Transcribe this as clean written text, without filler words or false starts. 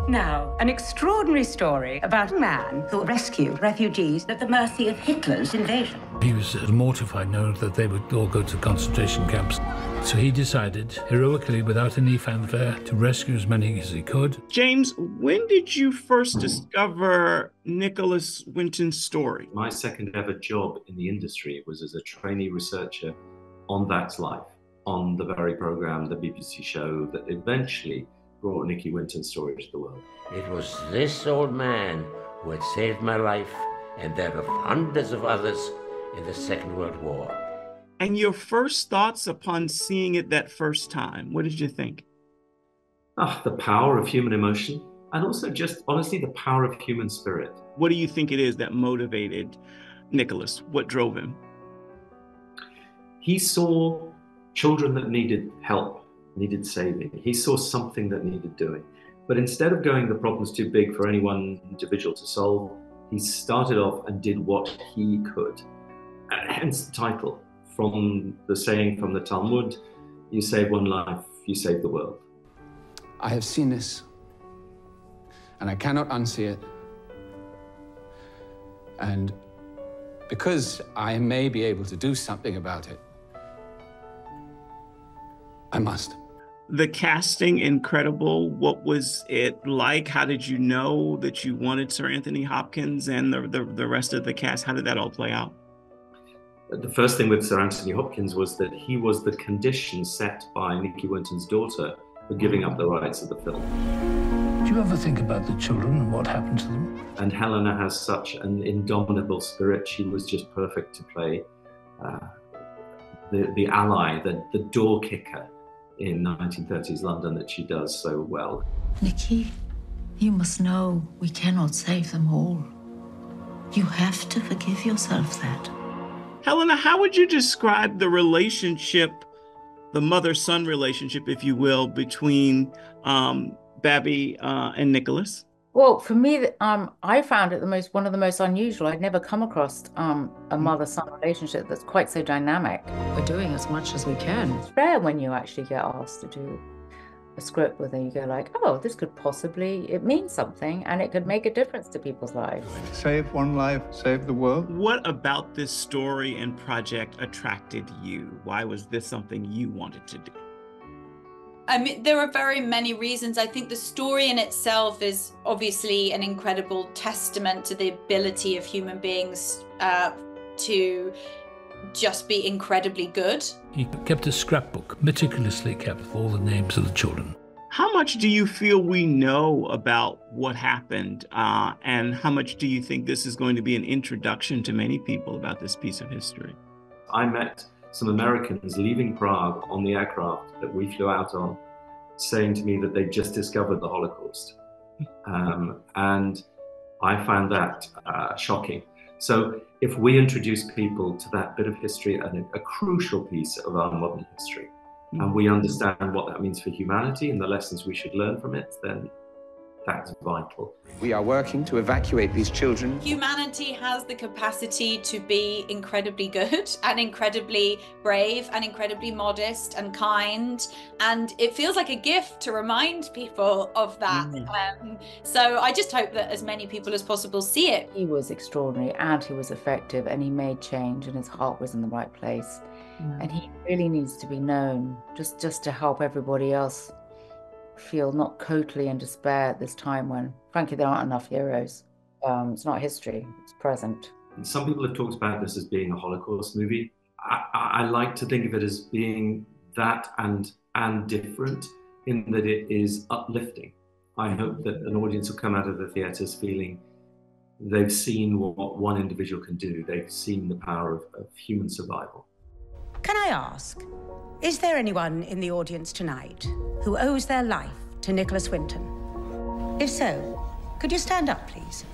Now, an extraordinary story about a man who rescued refugees at the mercy of Hitler's invasion. He was mortified knowing that they would all go to concentration camps. So he decided, heroically, without any fanfare, to rescue as many as he could. James, when did you first discover Nicholas Winton's story? My second ever job in the industry was as a trainee researcher on That's Life, on the very program, the BBC show that eventually brought Nicky Winton's story to the world. It was this old man who had saved my life and that of hundreds of others in the Second World War. And your first thoughts upon seeing it that first time, what did you think? The power of human emotion, and also just honestly the power of human spirit. What do you think it is that motivated Nicholas? What drove him? He saw children that needed help, needed saving. He saw something that needed doing. But instead of going, the problem's too big for any one individual to solve, he started off and did what he could. Hence the title, from the saying from the Talmud, you save one life, you save the world. I have seen this, and I cannot unsee it. And because I may be able to do something about it, I must. The casting, incredible. What was it like? How did you know that you wanted Sir Anthony Hopkins and the rest of the cast? How did that all play out? The first thing with Sir Anthony Hopkins was that he was the condition set by Nicky Winton's daughter for giving up the rights of the film. Do you ever think about the children and what happened to them? And Helena has such an indomitable spirit. She was just perfect to play the ally, the door kicker in 1930s London that she does so well. Nicky, you must know we cannot save them all. You have to forgive yourself that. Helena, how would you describe the relationship, the mother-son relationship, if you will, between Babby and Nicholas? Well, for me, I found it one of the most unusual. I'd never come across a mother-son relationship that's quite so dynamic. We're doing as much as we can. It's rare when you actually get asked to do a script where you go like, oh, this could possibly, it means something and it could make a difference to people's lives. Save one life, save the world. What about this story and project attracted you? Why was this something you wanted to do? I mean, there are very many reasons. I think the story in itself is obviously an incredible testament to the ability of human beings to just be incredibly good. He kept a scrapbook, meticulously kept, of all the names of the children. How much do you feel we know about what happened? And how much do you think this is going to be an introduction to many people about this piece of history? I met some Americans leaving Prague on the aircraft that we flew out on, saying to me that they just discovered the Holocaust. And I found that shocking. So if we introduce people to that bit of history and a crucial piece of our modern history, and we understand what that means for humanity and the lessons we should learn from it, then that's vital. We are working to evacuate these children. Humanity has the capacity to be incredibly good and incredibly brave and incredibly modest and kind. And it feels like a gift to remind people of that. So I just hope that as many people as possible see it. He was extraordinary and he was effective and he made change and his heart was in the right place. And he really needs to be known just to help everybody else feel not totally in despair at this time when, frankly, there aren't enough heroes. It's not history, it's present. Some people have talked about this as being a Holocaust movie. I like to think of it as being that and different in that it is uplifting. I hope that an audience will come out of the theatres feeling they've seen what one individual can do. They've seen the power of human survival. Can I ask, is there anyone in the audience tonight who owes their life to Nicholas Winton? If so, could you stand up, please?